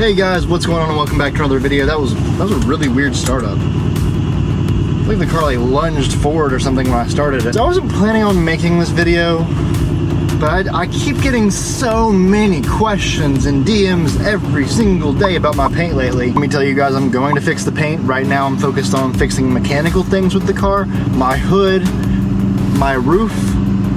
Hey guys, what's going on and welcome back to another video. That was a really weird startup. I believe the car like lunged forward or something when I started it. So I wasn't planning on making this video, but I keep getting so many questions and DMs every single day about my paint lately. Let me tell you guys, I'm going to fix the paint. Right now I'm focused on fixing mechanical things with the car. My hood, my roof,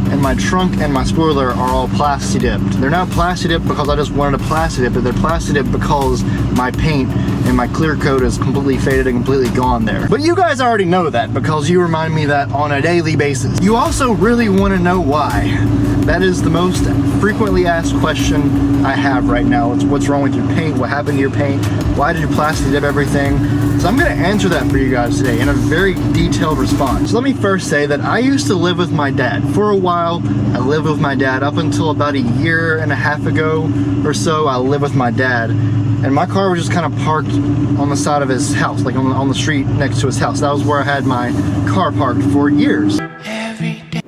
and my trunk and my spoiler are all Plasti Dipped. They're not Plasti Dipped because I just wanted a Plasti Dip, but they're Plasti Dipped because my paint and my clear coat is completely faded and completely gone there. But you guys already know that because you remind me that on a daily basis. You also really want to know why. That is the most frequently asked question I have right now. It's what's wrong with your paint? What happened to your paint? Why did you Plasti Dip everything? So I'm going to answer that for you guys today in a very detailed response. So let me first say that I used to live with my dad. For a while, I lived with my dad up until about a year and a half ago or so. I lived with my dad, and my car was just kind of parked on the side of his house, like on the street next to his house. That was where I had my car parked for years.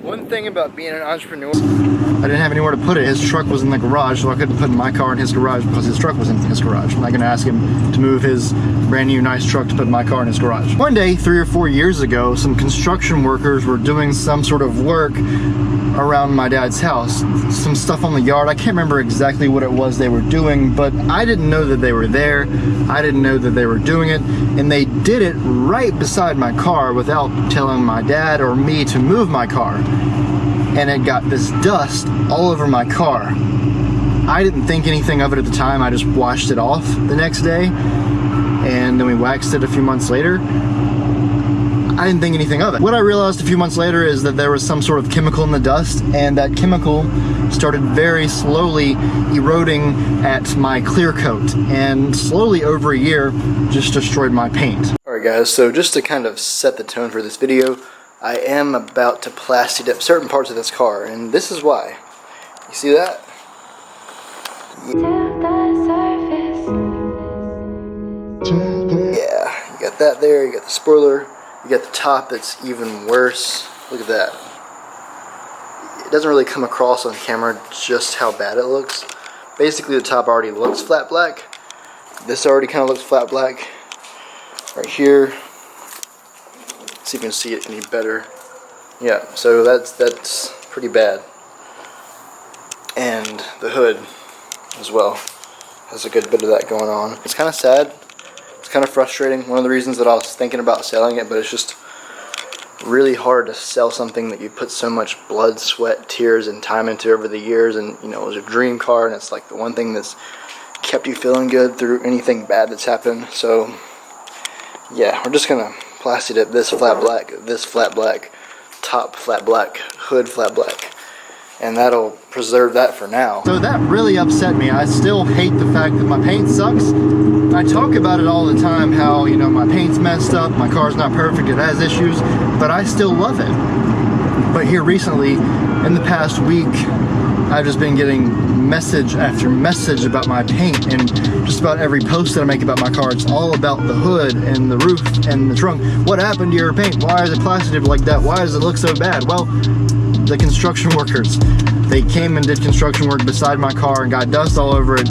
One thing about being an entrepreneur, I didn't have anywhere to put it. His truck was in the garage, so I couldn't put my car in his garage because his truck was in his garage. I'm not going to ask him to move his brand new nice truck to put my car in his garage. One day, 3 or 4 years ago, some construction workers were doing some sort of work around my dad's house. Some stuff on the yard. I can't remember exactly what it was they were doing, but I didn't know that they were there. I didn't know that they were doing it, and they did it right beside my car without telling my dad or me to move my car. And it got this dust all over my car. I didn't think anything of it at the time. I just washed it off the next day, and then we waxed it a few months later. I didn't think anything of it. What I realized a few months later is that there was some sort of chemical in the dust, and that chemical started very slowly eroding at my clear coat, and slowly over a year just destroyed my paint. Alright guys, so just to kind of set the tone for this video, I am about to Plasti Dip certain parts of this car, and this is why. You see that? Yeah, you got that there, you got the spoiler, you got the top that's even worse. Look at that. It doesn't really come across on camera just how bad it looks. Basically the top already looks flat black. This already kind of looks flat black. Right here. See if you can see it any better. Yeah, so that's pretty bad. And the hood as well has a good bit of that going on. It's kind of sad. It's kind of frustrating. One of the reasons that I was thinking about selling it, but it's just really hard to sell something that you put so much blood, sweat, tears, and time into over the years. And you know, it was a dream car, and it's like the one thing that's kept you feeling good through anything bad that's happened. So yeah, we're just gonna Plasti Dip this flat black, top flat black, hood flat black, and that'll preserve that for now. So that really upset me. I still hate the fact that my paint sucks. I talk about it all the time, how, you know, my paint's messed up, my car's not perfect, it has issues, but I still love it. But here recently, in the past week, I've just been getting message after message about my paint, and just about every post that I make about my car, it's all about the hood and the roof and the trunk. What happened to your paint? Why is it Plasti Dip like that? Why does it look so bad? Well, the construction workers, they came and did construction work beside my car and got dust all over it,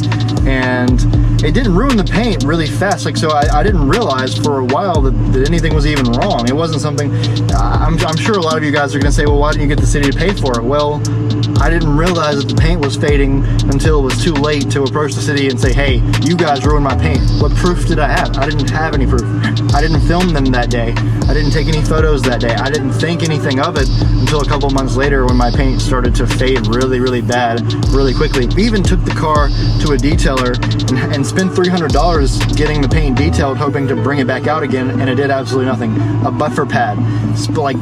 and it didn't ruin the paint really fast. Like, so I didn't realize for a while that anything was even wrong. It wasn't something, I'm sure a lot of you guys are gonna say, well, why didn't you get the city to pay for it? Well, I didn't realize that the paint was fading until it was too late to approach the city and say, hey, you guys ruined my paint. What proof did I have? I didn't have any proof. I didn't film them that day. I didn't take any photos that day. I didn't think anything of it until a couple months later when my paint started to fade really, really bad, really quickly. We even took the car to a detailer and spent $300 getting the paint detailed, hoping to bring it back out again, and it did absolutely nothing. A buffer pad, like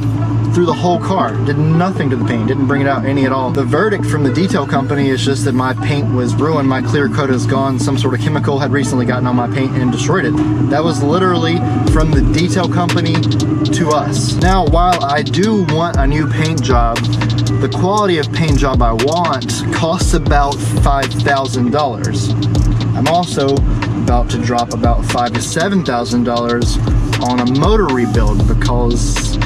through the whole car, did nothing to the paint, didn't bring it out any at all. The verdict from the detail company is just that my paint was ruined, my clear coat is gone, some sort of chemical had recently gotten on my paint and destroyed it. That was literally from the detail company to us. Now, while I do want a new paint job, the quality of paint job I want costs about $5,000. I'm also about to drop about $5,000 to $7,000 on a motor rebuild because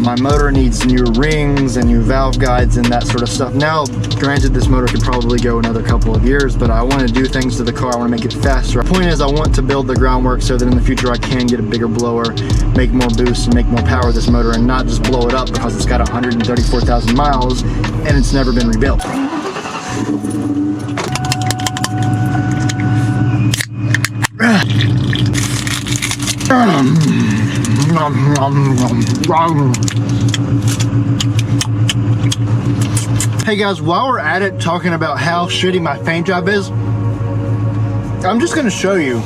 my motor needs new rings and new valve guides and that sort of stuff. Now, granted, this motor could probably go another couple of years, but I want to do things to the car. I want to make it faster. The point is, I want to build the groundwork so that in the future I can get a bigger blower, make more boost, and make more power with this motor, and not just blow it up because it's got 134,000 miles and it's never been rebuilt. Hey guys, while we're at it talking about how shitty my paint job is, I'm just gonna show you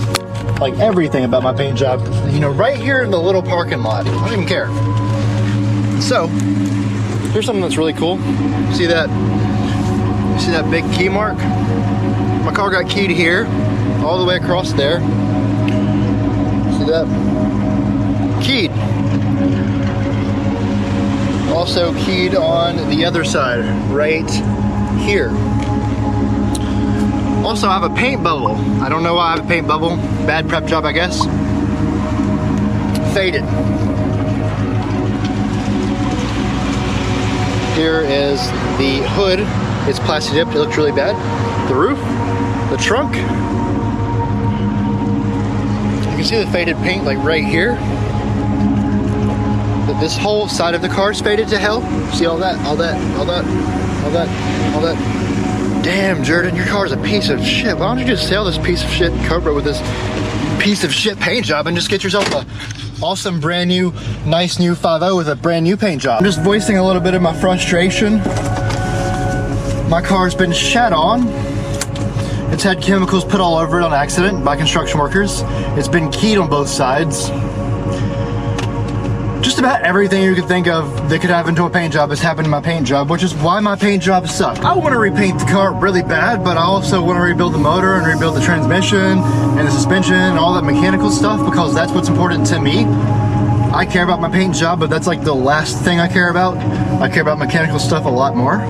like everything about my paint job, you know, right here in the little parking lot. I don't even care. So here's something that's really cool. See that? You see that big key mark? My car got keyed here all the way across there. See that? Keyed. Also keyed on the other side, right here. Also, I have a paint bubble. I don't know why I have a paint bubble. Bad prep job, I guess. Faded. Here is the hood. It's Plasti Dip. It looks really bad. The roof, the trunk. You can see the faded paint like right here. This whole side of the car is faded to hell. See all that, all that, all that, all that, all that. Damn, Jordan, your car is a piece of shit. Why don't you just sell this piece of shit Cobra with this piece of shit paint job and just get yourself a awesome brand new, nice new 5.0 with a brand new paint job. I'm just voicing a little bit of my frustration. My car's been shat on. It's had chemicals put all over it on accident by construction workers. It's been keyed on both sides. Just about everything you could think of that could happen to a paint job has happened to my paint job, which is why my paint job sucks. I want to repaint the car really bad, but I also want to rebuild the motor and rebuild the transmission and the suspension and all that mechanical stuff because that's what's important to me. I care about my paint job, but that's like the last thing I care about. I care about mechanical stuff a lot more.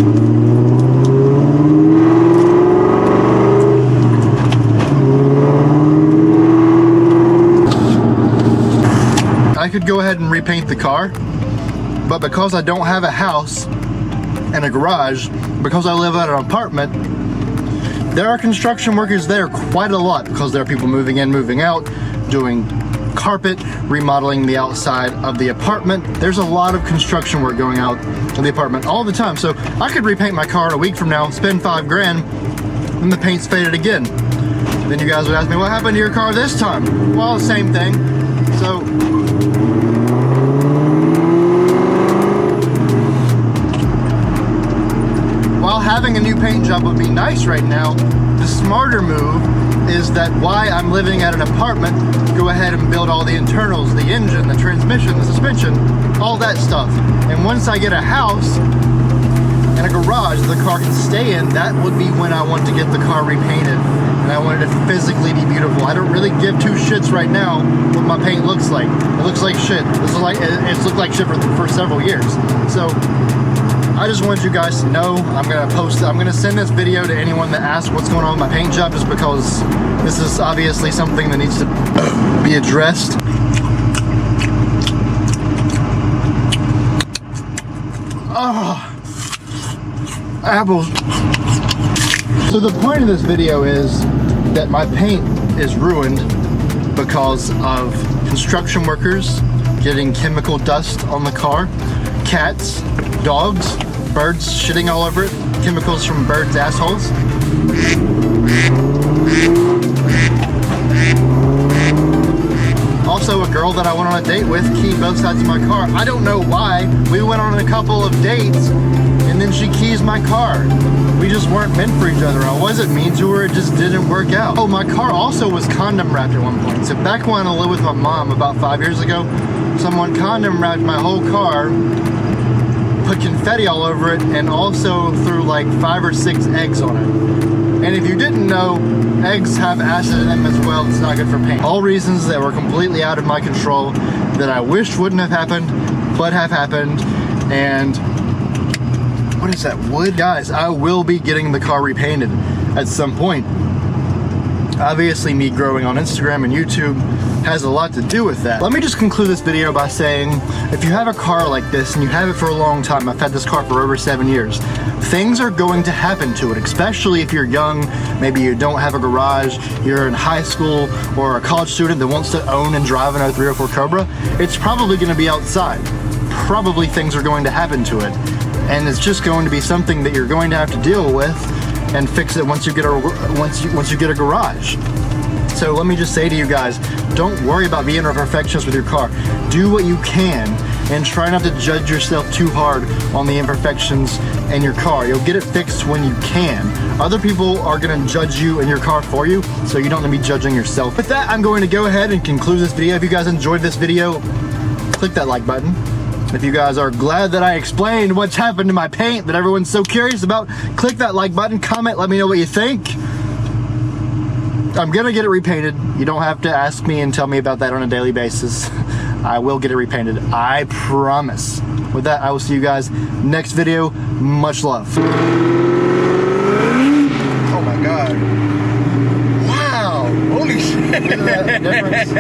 I could go ahead and repaint the car, but because I don't have a house and a garage, because I live at an apartment, there are construction workers there quite a lot because there are people moving in, moving out, doing carpet, remodeling the outside of the apartment. There's a lot of construction work going out in the apartment all the time. So I could repaint my car a week from now, spend $5 grand, and the paint's faded again. Then you guys would ask me, what happened to your car this time? Well, same thing. So while having a new paint job would be nice right now, the smarter move is that while I'm living at an apartment, go ahead and build all the internals, the engine, the transmission, the suspension, all that stuff. And once I get a house and a garage the car can stay in, that would be when I want to get the car repainted. And I want it to physically be beautiful. I don't really give two shits right now what my paint looks like. It looks like shit. It's looked like shit for several years. So I just wanted you guys to know. I'm gonna send this video to anyone that asks what's going on with my paint job, just because this is obviously something that needs to be addressed. Oh, apples. So the point of this video is that my paint is ruined because of construction workers getting chemical dust on the car, cats, dogs, birds shitting all over it, chemicals from birds' assholes. Also, a girl that I went on a date with keyed both sides of my car. I don't know why. We went on a couple of dates and then she keys my car. We just weren't meant for each other. I wasn't mean to her, it just didn't work out. Oh, my car also was condom wrapped at one point. So back when I lived with my mom about 5 years ago, someone condom wrapped my whole car, put confetti all over it, and also threw like 5 or 6 eggs on it. And if you didn't know, eggs have acid in them as well. It's not good for paint. All reasons that were completely out of my control that I wished wouldn't have happened, but have happened. And what is that, wood? Guys, I will be getting the car repainted at some point. Obviously, me growing on Instagram and YouTube has a lot to do with that. Let me just conclude this video by saying, if you have a car like this and you have it for a long time, I've had this car for over 7 years, things are going to happen to it, especially if you're young, maybe you don't have a garage, you're in high school, or a college student that wants to own and drive an 0304 Cobra. It's probably going to be outside. Probably things are going to happen to it, and it's just going to be something that you're going to have to deal with and fix it once you get a garage. So let me just say to you guys, don't worry about being a perfectionist with your car. Do what you can and try not to judge yourself too hard on the imperfections in your car. You'll get it fixed when you can. Other people are gonna judge you and your car for you, so you don't need to be judging yourself. With that, I'm going to go ahead and conclude this video. If you guys enjoyed this video, click that like button. If you guys are glad that I explained what's happened to my paint that everyone's so curious about, click that like button, comment, let me know what you think. I'm gonna get it repainted. You don't have to ask me and tell me about that on a daily basis. I will get it repainted, I promise. With that, I will see you guys next video. Much love. Oh my God. Wow, holy shit. Look at that difference.